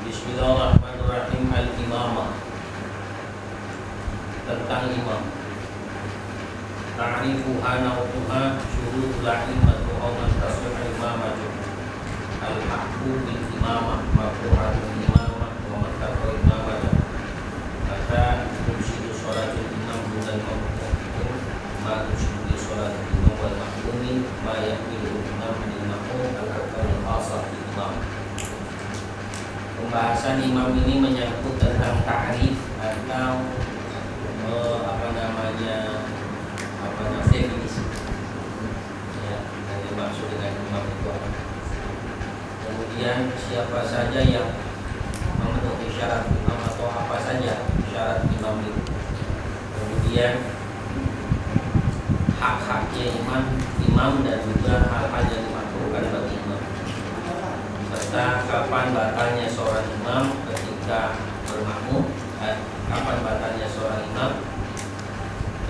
Bismillahirrahmanirrahim. Al-imamah, tentang imam. Ta'rifuha nawtuha syurut la'imatu awman tasbih imamatu al-haqqu bil imamah makruhatul imamah wa makruhatul imamah kata tusidu sholatul imam bulan makruhatul ma tusidu sholatul imam wal makmumi ma yakmilu imam bil makmum al-akal al-asah imam. Pembahasan imam ini menyangkut tentang ta'rif atau definisi ya, yang dimaksud dengan imam itu apa. Kemudian siapa saja yang memenuhi syarat imam atau apa saja syarat imam itu. Kemudian hak-haknya imam dan juga hal-hal yang dimakruhkan bagi imam, serta kapan batalnya seorang imam ketika bermakmum, kapan batalnya seorang imam,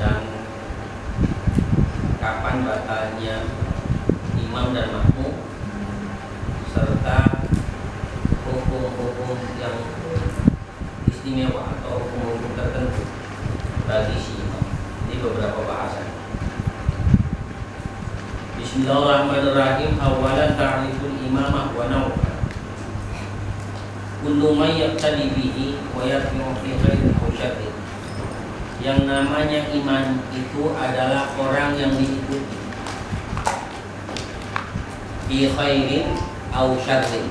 dan kapan batalnya imam dan makmum, serta hukum-hukum yang istimewa atau hukum-hukum tertentu bagi si imam. Ini beberapa bahasan. Bismillahirrahmanirrahim. Awalan ta'riful imamah wa naw'uha. Kullu man yaqtadi bihi wa yatbi'u fi khairin aw syarrin. Yang namanya iman itu adalah orang yang diikuti bi khairin aw syarrin,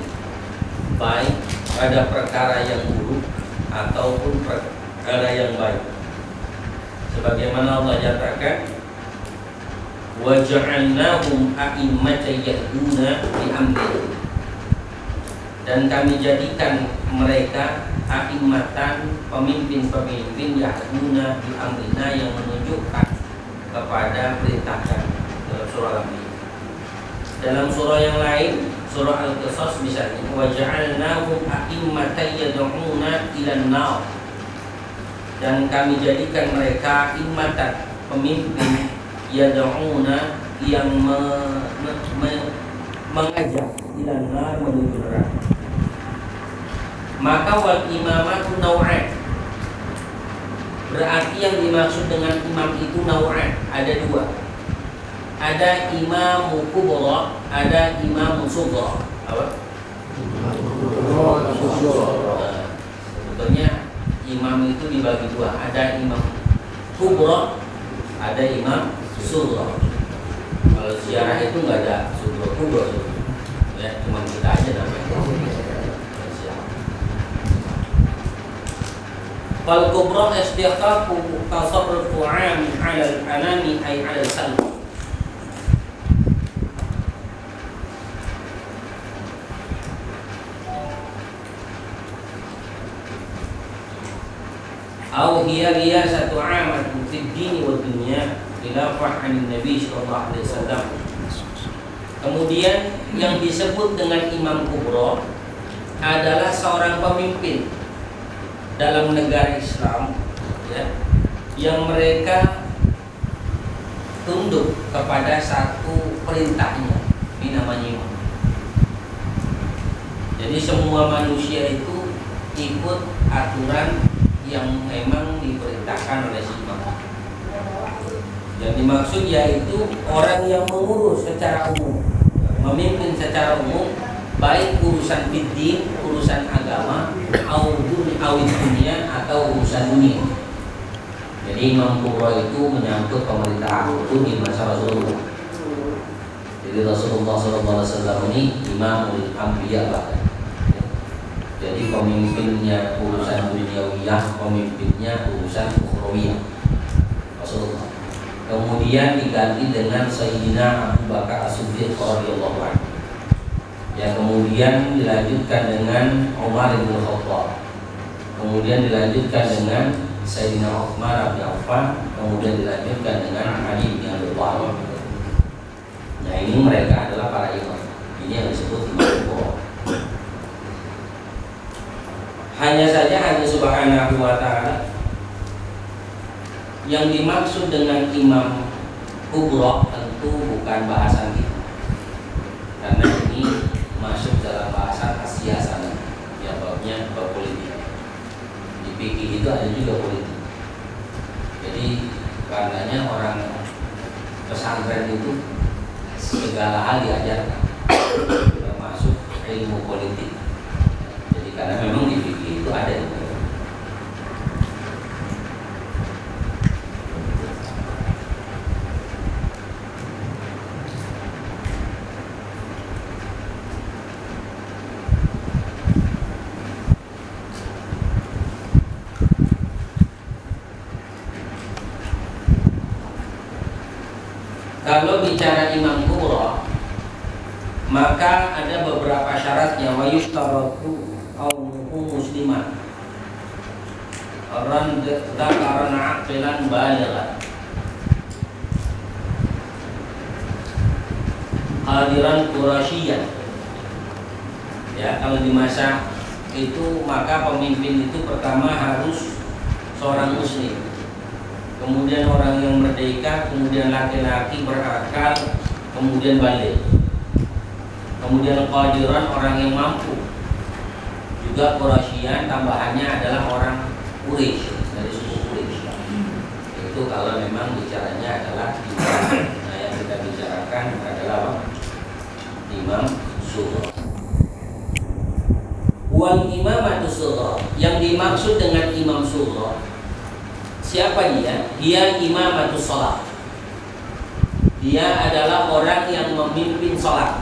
baik pada perkara yang buruk ataupun perkara yang baik. Sebagaimana Allah nyatakan, wa ja'alnahum a'immatan yahduna bi amrina, dan kami jadikan mereka a'immatan, pemimpin-pemimpin, yahduna bi amrina, yang menunjukkan kepada perintahnya. Dalam surah Al-Anbiya. Dalam surah yang lain, surah Al-Qasas misalnya, wa ja'alnahum a'immatan yad'una ilan nar, dan kami jadikan mereka immatan, pemimpin, yad'una, yang mengajak ilan nar, menuju neraka. Maka wal imamatu naw'an, berarti yang dimaksud dengan imam itu naw'an, ada dua. Ada imam kubra, ada imam sughra. Apa? Sebetulnya imam itu dibagi dua, ada imam kubra, ada imam sughra. Kalau sejarah itu nggak ada sughra kubra, ya cuma kita aja namanya. Fal kubra istiqaqu tasarrufu 'am 'ala al-anami ay 'ala al-khalq. Aw hiya riyasatu 'amatun fid din wa dunya ila fahmin Nabi sallallahu alaihi wasallam. Kemudian yang disebut dengan imam kubra adalah seorang pemimpin dalam negara Islam, ya, yang mereka tunduk kepada satu perintahnya, ini namanya imam. Jadi semua manusia itu ikut aturan yang memang diperintahkan oleh si imam. Yang dimaksud yaitu orang yang mengurus secara umum, memimpin secara umum, baik urusan fiddin, urusan agama, awid dunia atau urusan dunia. Jadi imam kubra itu menyangkut pemerintahan itu di masa Rasulullah. Jadi Rasulullah SAW ini imamul anbiya bahkan. Jadi pemimpinnya urusan duniawiyah, pemimpinnya urusan ukhrawiyah Rasulullah. Kemudian diganti dengan Sayyidina Abu Bakar As-Siddiq radhiyallahu anhu. Yang kemudian dilanjutkan dengan Umar bin Khattab. Kemudian dilanjutkan dengan Sayyidina Utsman bin Affan. Kemudian dilanjutkan dengan Ali bin Abi Thalib. Nah, ini mereka adalah para imam. Ini yang disebut imam kubra. Hanya saja Allah Subhanahu wa taala yang dimaksud dengan imam kubra tentu bukan bahasan kita. Karena ini masuk dalam bahasan siasat, ya babnya bab politik. Di fikih itu ada juga politik. Jadi karenanya orang pesantren itu segala hal diajarkan, termasuk ilmu politik. Jadi karena memang di fikih itu ada. Kalau bicara imam kubra, maka ada beberapa syaratnya. Wa yushtaratu qaunuhu musliman, dzakaran aqilan balighan, qadiran qurasyian. Ya, kalau di masa itu maka pemimpin itu pertama harus seorang muslim, kemudian orang yang merdeka, kemudian laki-laki berakal, kemudian balik, kemudian qadiran orang yang mampu, juga Quraisyan tambahannya adalah orang Quraisy dari suku Quraisy. Itu kalau memang bicaranya adalah imam. Nah, yang kita bicarakan adalah apa? Imam sughra. Wal imamatu sughra, yang dimaksud dengan imam sughra, siapa dia? Dia imamatus sholat. Dia adalah orang yang memimpin sholat.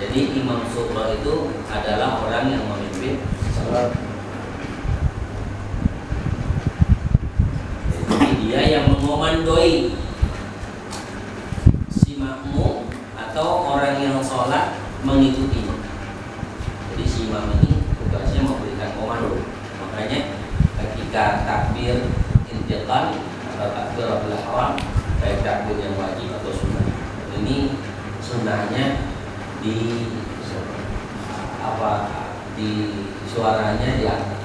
Jadi imam sughra itu adalah orang yang memimpin sholat. Jadi dia yang mengomandoi si makmum atau orang yang sholat mengikuti. Jadi si imam ini tugasnya memberikan komando. Makanya ketika takbir intiqal atau takbiratul ihram, baik takbir yang wajib atau sunnah, ini sunnahnya di suaranya diangkat,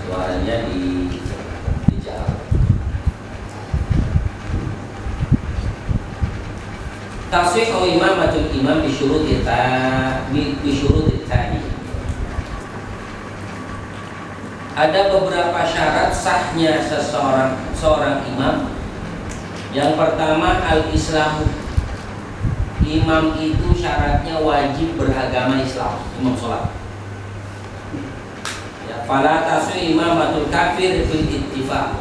suaranya dijaga. Tashihu imamatul imam bi syuruti tani. Ada beberapa syarat sahnya seorang imam. Yang pertama al-Islam. Imam itu syaratnya wajib beragama Islam, imam sholat. Ya, fala tasih imamatul kafir fil ittifaq.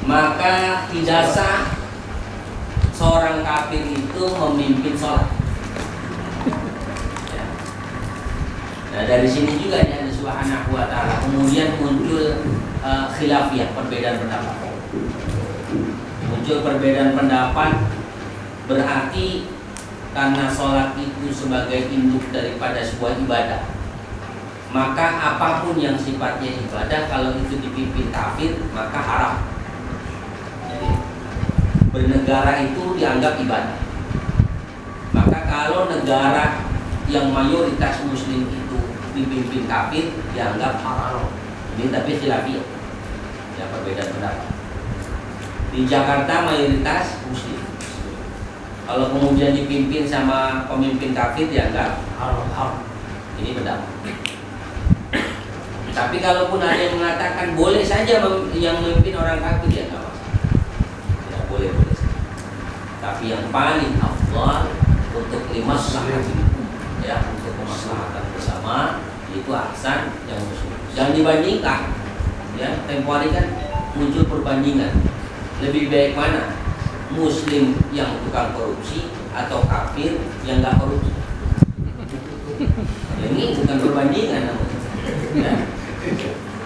Maka tidak sah seorang kafir itu memimpin sholat. Ya. Nah, dari sini juga ya Subhanahu wa ta'ala kemudian muncul khilafiyah, perbedaan pendapat. Muncul perbedaan pendapat berarti karena sholat itu sebagai induk daripada sebuah ibadah, maka apapun yang sifatnya ibadah kalau itu dipimpin kafir maka haram. Jadi bernegara itu dianggap ibadah. Maka kalau negara yang mayoritas muslim itu dipimpin kafir dianggap haram. Ini tapi khilafiyah, ya perbedaan pendapat. Di Jakarta mayoritas muslim, kalau kemudian dipimpin sama pemimpin kafir dianggap haram. Ini pendapat. Tapi kalaupun ada yang mengatakan boleh saja yang memimpin orang kafir, ya nggak masalah. Ya boleh saja. Tapi yang paling afdal untuk limaslahat, ya untuk kemaslahatan bersama, itu ahsan yang muslim. Jangan dibandingkan. Ya, tempo hari kan muncul perbandingan. Lebih baik mana? Muslim yang tukang korupsi atau kafir yang nggak korupsi? Ini bukan perbandingan namanya. Ya.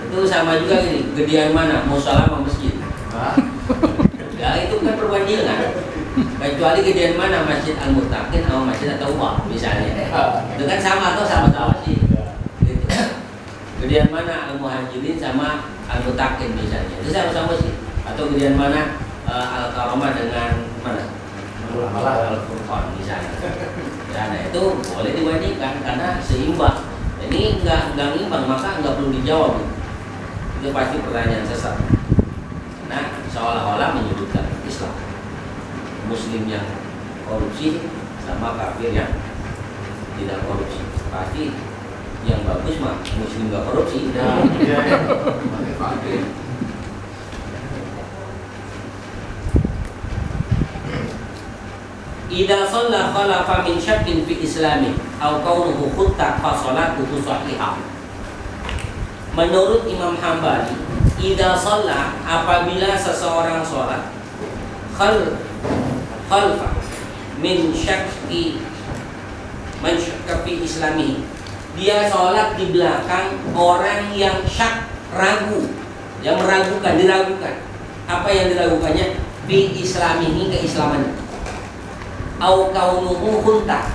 Itu sama juga gini, gedean mana? Musola sama masjid? Ya itu kan perbandingan. Kecuali gedean mana? Masjid Al-Muttaqin sama Masjid At-Taubah misalnya. Itu kan sama atau sama-sama sih. Gitu. Gedean mana? Al-Muhajirin sama Al-Muttaqin misalnya. Itu sama-sama sih. Atau gedean mana? Al-Karamah dengan mana? Al-Furqan misalnya. Ya, nah itu boleh dibandingkan karena seimbang. Ini nggak imbang, maka nggak perlu dijawab. Itu pasti pertanyaan sesat. Karena seolah-olah menyebutkan Islam, Muslim yang korupsi sama kafir yang tidak korupsi. Pasti yang bagus mah Muslim nggak korupsi. Idza shalla khalafa min syakkin fi islami aw kaunuhu khutta fa salatuhu shahihah. Menurut Imam Hambali, idza shalla, apabila seseorang salat khalfa min syakki fi islami, dia salat di belakang orang yang syak, ragu, yang meragukan, diragukan. Apa yang diragukannya? Fi islamihi, keislamannya. Au kaunuhu khunta,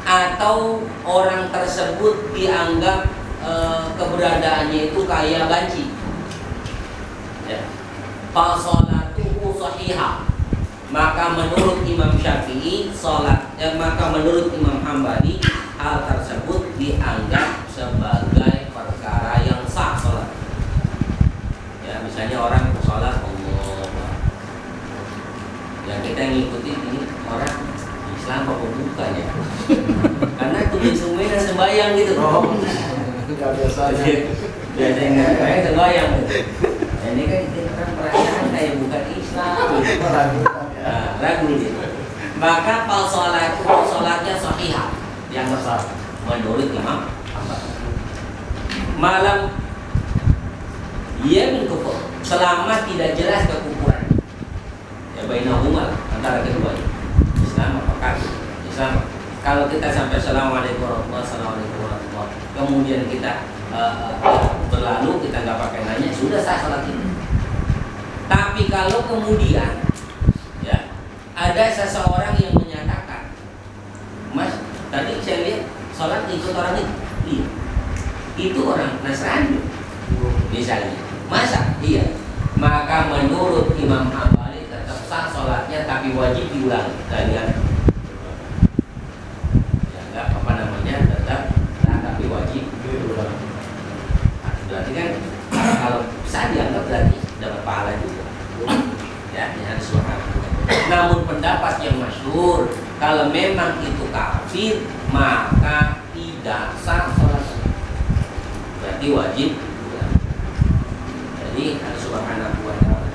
atau orang tersebut dianggap keberadaannya itu kayak banci. Ya. Fa sholatuhu shahihah. Maka menurut Imam Syafi'i maka menurut Imam Hambali, hal tersebut dianggap sebagai perkara yang sah salat. Ya, misalnya orang salat yang kita ngikuti ini orang Islam apa bukan ya? Karena tumis-tumis dan sembahyang gitu. Nggak biasanya. Biasanya kayak sembahyang. Ini kan orang perasaan kayak bukan Islam. Ragu gitu. Maka sholatnya sahihah, yang besar menurut Imam Hambali. Malam ia min kufur, selama tidak jelas kekufuran. Ya bainahuma, antara kedua Islam apa kafir? Islam. Kalau kita sampai assalamualaikum warahmatullahi wabarakatuh, kemudian kita berlalu, kita nggak pakai nanya, sudah sah salat ini. Tapi kalau kemudian ya ada seseorang yang menyatakan, Mas, tadi saya lihat salat ikut orang itu, iya, itu orang Nasrani misalnya, masa iya? Maka menurut Imam Hambali tetap sah salatnya, tapi wajib diulang kalian. Ya enggak apa namanya, tetap sah tapi wajib diulang. Berarti kan kalau sah dianggap berarti dapat pahala juga. Ya, ini harus paham. Namun pendapat yang masyhur, kalau memang itu kafir, maka tidak sah salat. Berarti wajib. Jadi harus subhanahu wa ta'ala.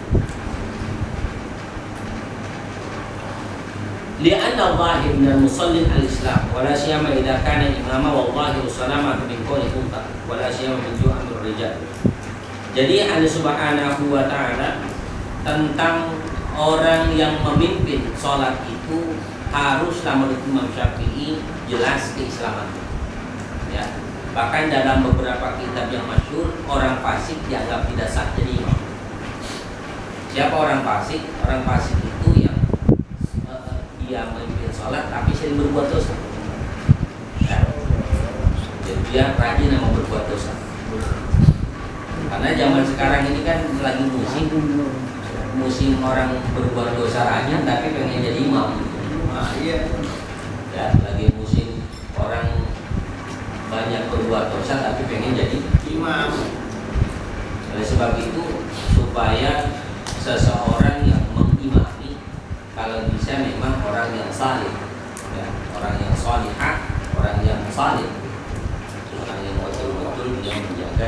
Lianna zahir min al-musallin al-islam wala siyama idza kana imama wa zahiru salamatu min qawli unta wala siyama min ju'amir rijal. Jadi Allah subhanahu wa ta'ala tentang orang yang memimpin sholat itu haruslah menurut Imam Syafi'i jelas keislamannya. Ya. Bahkan dalam beberapa kitab yang masyhur, orang fasik dianggap tidak sah jadi imam. Siapa orang fasik? Orang fasik itu yang dia memimpin sholat tapi sering berbuat dosa. Ya. Jadi dia rajin sama berbuat dosa. Karena zaman sekarang ini kan lagi musim orang berbuat dosa rajin tapi pengen jadi imam. Nah, iya. Ya, lagi musim orang banyak berbuat dosa tapi pengen jadi imam. Oleh sebab itu, supaya seseorang yang mengimami, kalau bisa memang orang yang salih, ya, orang yang salihah, orang yang salih, orang yang betul-betul dia menjaga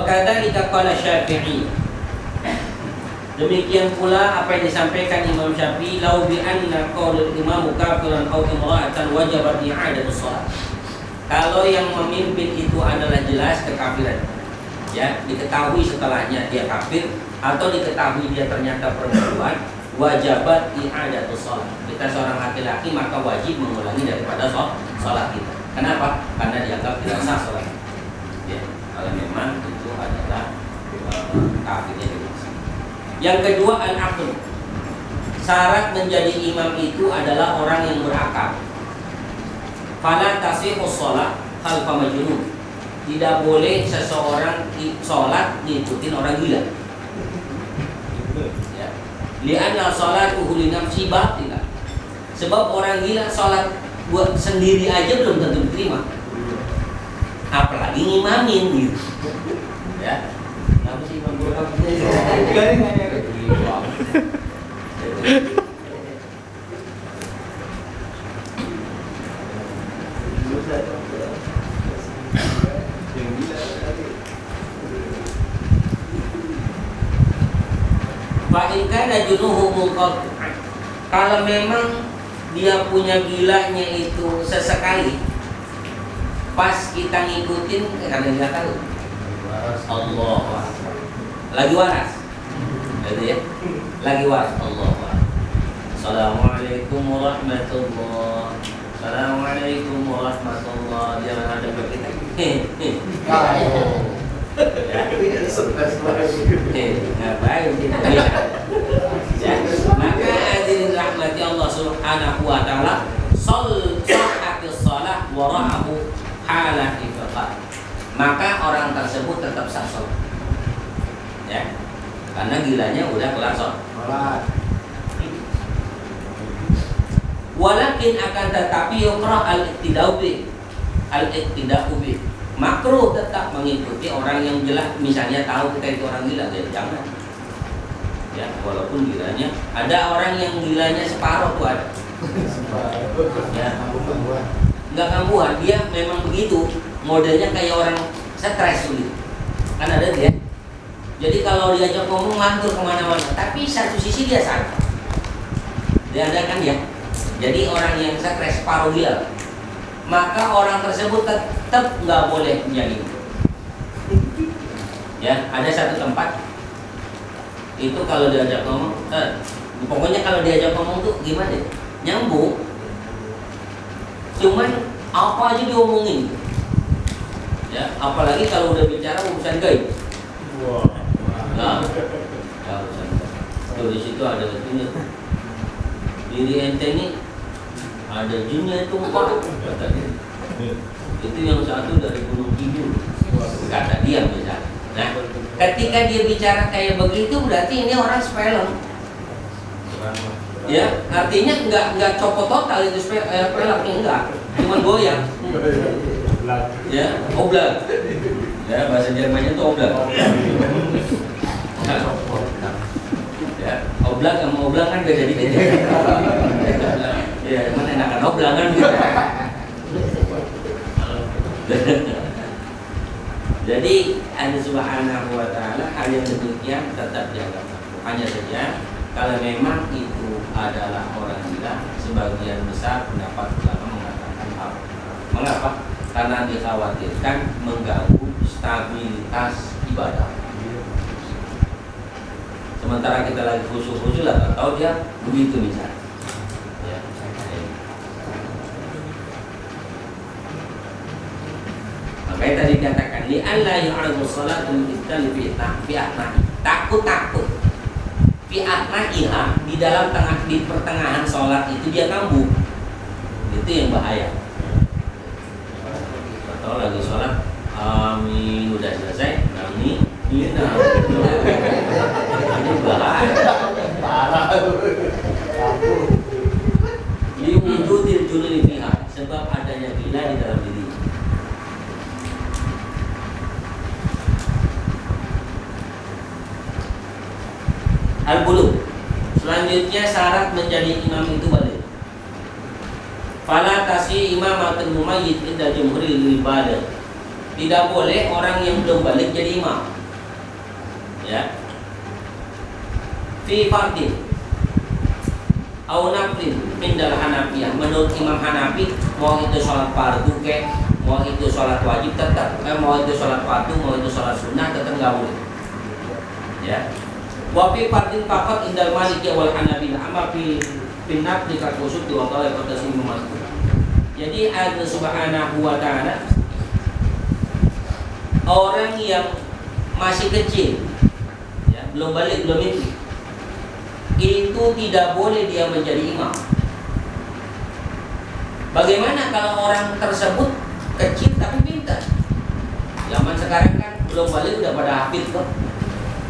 Wa kadzalika qala Syafi'i. Demikian pula apa yang disampaikan Imam Syafi'i, lau bi anna qaulul imamu kafiran aw imra'atan wajabat i'adatus shalah. Kalau yang memimpin itu adalah jelas kekafiran, ya, diketahui setelahnya dia kafir atau diketahui dia ternyata perempuan, wajabat i'adatus shalah. Kita seorang laki-laki maka wajib mengulangi daripada salat kita. Kenapa? Karena dianggap tidak sah salat. Ya, kalau memang itu adalah kafirnya jelas. Yang kedua al-aql. Syarat menjadi imam itu adalah orang yang berakal. Fala tasihus shalah khalfa majnun. Tidak boleh seseorang sholat ngikutin orang gila. Ya. Li'anna sholatuhu li nafsi batilah. Sebab orang gila sholat buat sendiri aja belum tentu diterima. Apalagi ngimamin gitu. Ya. Kenapa sih Bang Guru? Fa'inkan junuhu muqad. Kalau memang dia punya gilanya itu sesekali, pas kita ngikutin karena dia tahu Allah lagi waras, gitu ya, lagi waras Allah. Assalamualaikum warahmatullahi. Assalamualaikum warahmatullahi. Jangan ada kita. Ngapain kita bisa? Maka hadirin rahmati Allah subhanahu wa ta'ala, sahhatis shalah wara'ahu halat ifqat. Maka orang tersebut tetap sah salat. Ya. Karena gilanya udah kelar salat. Walakin akan tetapi yukrah al-iktidau bi. Makruh tetap mengikuti orang yang jelas, misalnya tahu kita itu orang gila, ya jangan. Ya, walaupun gilanya ada orang yang gilanya separuh tuh ada. Ya, enggak kambuhan, dia memang begitu. Modelnya kayak orang stres begitu. Kan ada dia. Jadi kalau diajak ngomong mantul kemana-mana, tapi satu sisi dia sadar. Dia ada kan ya. Jadi orang yang stres separuh gila, maka orang tersebut tetap nggak boleh menjadi. Ya, ada satu tempat itu kalau diajak ngomong, pokoknya kalau diajak ngomong tuh gimana? Nyambung. Cuman apa aja diomongin. Ya, apalagi kalau udah bicara urusan gaib. Nah, ya urusan. Tuh di situ ada itunya. Diri ente ini ada jinnya itu Pak, kata dia. Itu yang satu dari Gunung Kidul, kata dia misalnya. Nah, ketika dia bicara kayak begitu berarti ini orang sepelem. Ya, artinya enggak copot total itu pelak enggak, cuma goyang. Ya, oblak. Ya, bahasa Jermannya itu oblak. Ya, oblak sama oblak kan beda dikit. Ya, mana enakan oblak kan gitu. Jadi Allah Subhanahu wa ta'ala hal yang demikian tetap dianggap makruh. Hanya saja kalau memang itu adalah orang gila, sebagian besar pendapat ulama mengatakan haram. Mengapa? Karena dikhawatirkan mengganggu stabilitas ibadah. Sementara kita lagi khusyuk-khusyuk lah, tahu dia begitu misalnya. Ya. Makanya tadi dikatakan li alla yu'aradu shalatul ibtali fi atna'i. Takut fi atna'iha, di dalam di pertengahan sholat itu dia kambuh. Itu yang bahaya. Atau lagi sholat amin udah selesai, amin ini bahaya. Parah. Liwujudil jununi fiha, sebab adanya gila di dalam diri. Al-bulugh. Selanjutnya syarat menjadi imam itu balik. Fala tasi imamatul mumayyit inda jumhuril ibadah. Tidak boleh orang yang belum balik jadi imam. Ya. Fi fardin au naflin indal Hanafiyah. Menurut Imam Hanafi, mau itu sholat fardu ke, mau itu sholat wajib tetap, mau itu sholat fardu, mau itu sholat sunnah tetap nggak boleh. Ya. Wa fi fardin faqat indal Maliki wal Hanabilah, amma fi nafli ka kusut wa qala qadasi Mas'ud. Jadi Allah Subhanahu wa taala, orang yang masih kecil, ya, belum balik, belum mimpi, itu tidak boleh dia menjadi imam. Bagaimana kalau orang tersebut kecil tapi pintar? Zaman sekarang kan belum balik udah pada hafid kok,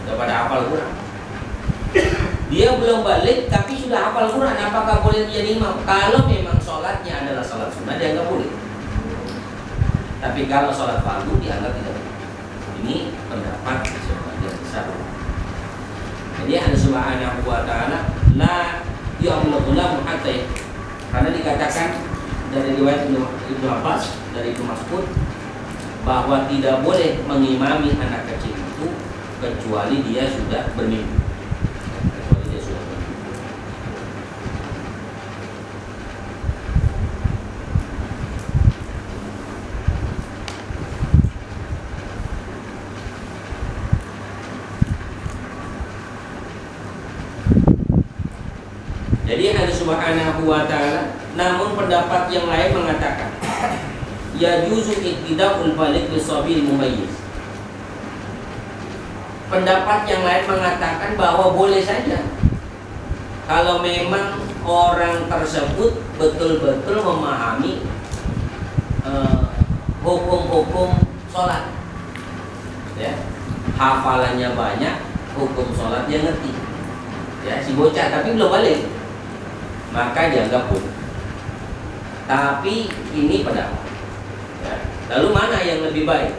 udah pada hafal Quran. Dia belum balik tapi sudah hafal Quran, apakah boleh menjadi imam? Kalau memang sholatnya adalah sholat sunnah, dia nggak boleh. Tapi kalau sholat fardu dianggap tidak boleh. Ini pendapat sebagian besar. Jadi Allah Subhanahu wa taala la ya'mulu ghulam hatta, karena dikatakan dari riwayat Ibnu Abbas dari Ibnu Mas'ud bahwa tidak boleh mengimami anak kecil itu kecuali dia sudah bermimpi. Kecuali dia sudah bermimpi. Jadi Allah Subhanahu wa taala, namun pendapat yang lain mengatakan ya juzu iktida'ul balik bisabil mumayyiz. Pendapat yang lain mengatakan bahwa boleh saja kalau memang orang tersebut betul-betul memahami hukum-hukum sholat, ya, hafalannya banyak, hukum sholat dia ngerti, ya, si bocah tapi belum balik, maka dianggap boleh. Tapi ini pendapat, ya. Lalu mana yang lebih baik?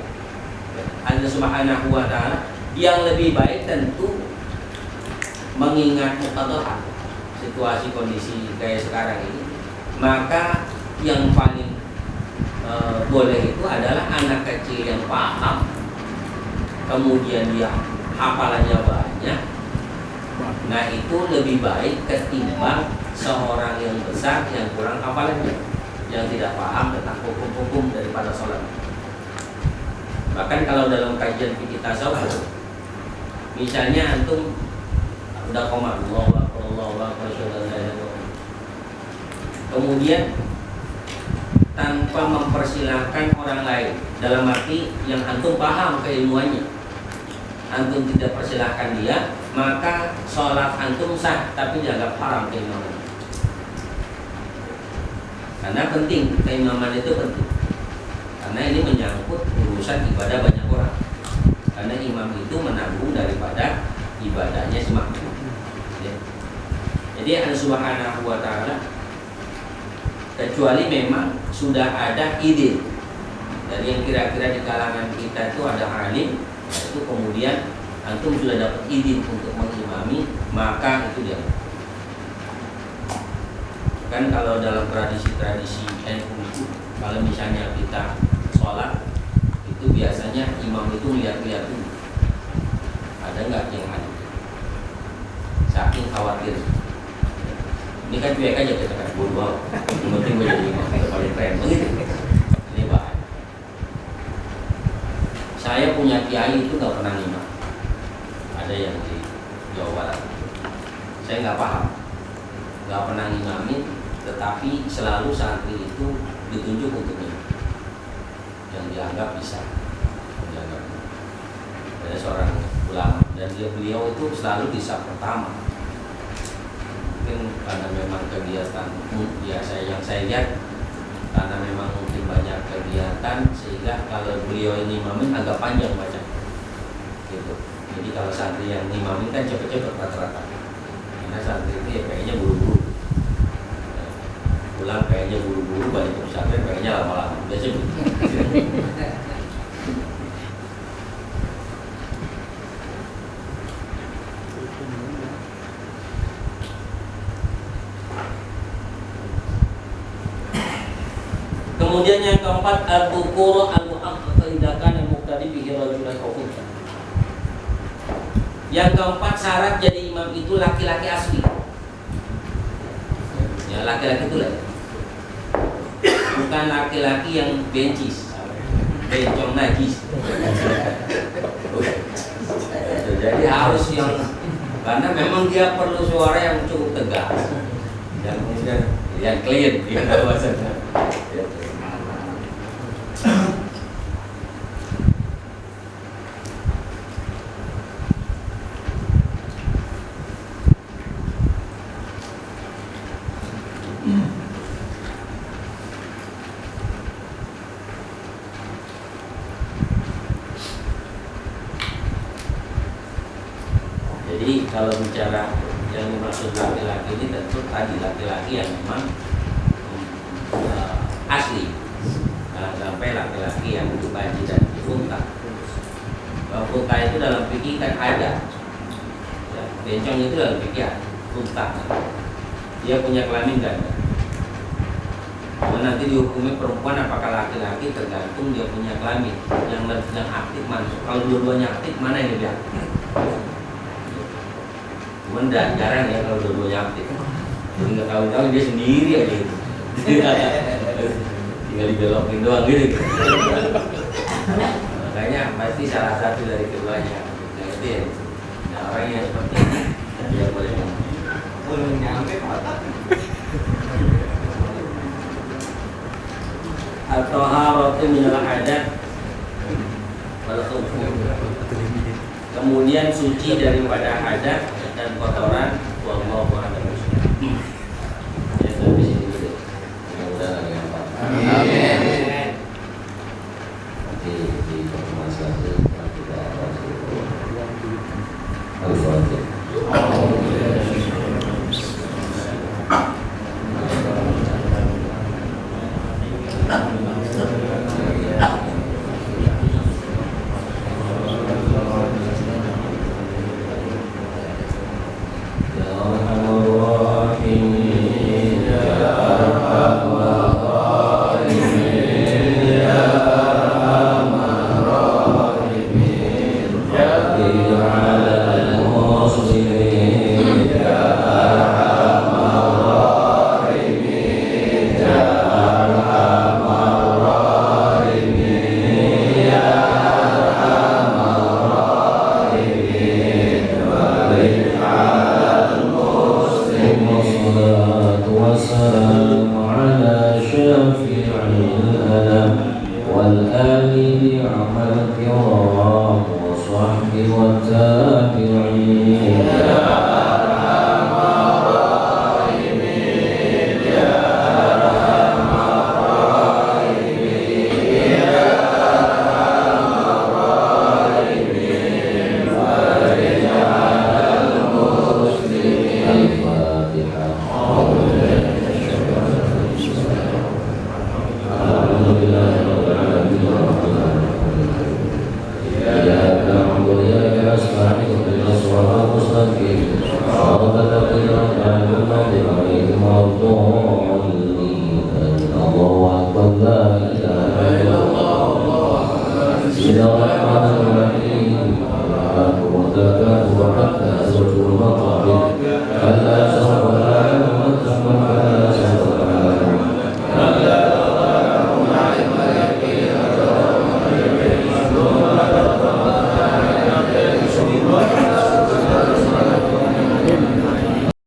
Allah Subhanahu wa taala, yang lebih baik tentu mengingat muqaddarah situasi kondisi kayak sekarang ini, maka yang paling boleh itu adalah anak kecil yang paham, kemudian dia hafalannya banyak. Nah, itu lebih baik ketimbang seorang yang besar yang kurang hafalannya, yang tidak paham tentang hukum-hukum daripada sholat. Bahkan kalau dalam kajian fikih tasawuf, misalnya antum udah koma Allah, kemudian tanpa mempersilahkan orang lain, dalam arti yang antum paham keilmuannya, antum tidak persilahkan dia, maka sholat antum sah tapi dianggap haram keimaman. Karena penting, keimaman itu penting, karena ini menyangkut urusan ibadah banyak orang. Karena imam itu menanggung daripada ibadahnya si makmum. Ya. Jadi Allah Subhanahu wa taala, kecuali memang sudah ada ide dari yang kira-kira di kalangan kita itu ada alim, itu kemudian antum sudah dapat izin untuk mengimami, maka itu dia. Kan kalau dalam tradisi-tradisi NU itu, kalau misalnya kita sholat itu biasanya imam itu lihat-lihat dulu ada nggak yang ada, saking khawatir. Ini kan cuek aja kita kan bodoh, yang penting gue jadi imam, itu paling keren begitu. Ini bahaya. Saya punya kiai itu nggak pernah imam, ada yang di Jawa Barat, saya nggak paham, nggak pernah ngimamin, tetapi selalu santri itu ditunjuk untuk imam yang dianggap bisa, ada seorang ulama dan beliau itu selalu di saf pertama. Mungkin karena memang kegiatan biasa yang saya lihat, karena memang mungkin banyak kegiatan sehingga kalau beliau ini imamin agak panjang baca gitu. Jadi kalau santri yang imamin kan cepet-cepet rata-rata, karena santri itu ya kayaknya buru-buru, pulang kayaknya buru-buru, balik ke pesantren kayaknya lama-lama, biasa begitu. Kemudian yang keempat, al-bukuru al-mu'aqqaq idakan al-muqtadi bihi rajulan aw khutbah. Yang keempat, syarat jadi imam itu laki-laki asli. Ya, laki-laki itu lah. Bukan laki-laki yang bencis, bencong najis. Jadi harus yang, karena memang dia perlu suara yang cukup tegas, dan kemudian yang clean, ya bahasanya. Jadi kalau bicara yang dimaksud laki-laki ini tentu tadi laki-laki yang memang asli, sampai laki-laki yang dibaji dan diunta. Unta itu dalam fikih kan ada, ya, bencong itu dalam fikih unta. Dia punya kelamin ganda. Nanti dihukumi perempuan apakah laki-laki tergantung dia punya kelamin. Yang aktif mana? Kalau dua-duanya aktif, mana yang lebih aktif? Cuman jarang ya kalau dua-duanya aktif. Jadi nggak tahu-tahu dia sendiri aja gitu. Tinggal dibelokin doang gitu. Makanya pasti salah satu dari keduanya. Nah itu ya. Nah orang yang seperti ini dia boleh nyampe otak. Atau haratu minal hadat wal khufur. Kemudian suci daripada hadat dan kotoran, wallahu a'lam. Ya sampai sini dulu. Mudah-mudahan ada yang paham. Amin. Nanti di pertemuan selanjutnya kita bahas Al-Fatihah. Bismillahirrahmanirrahim.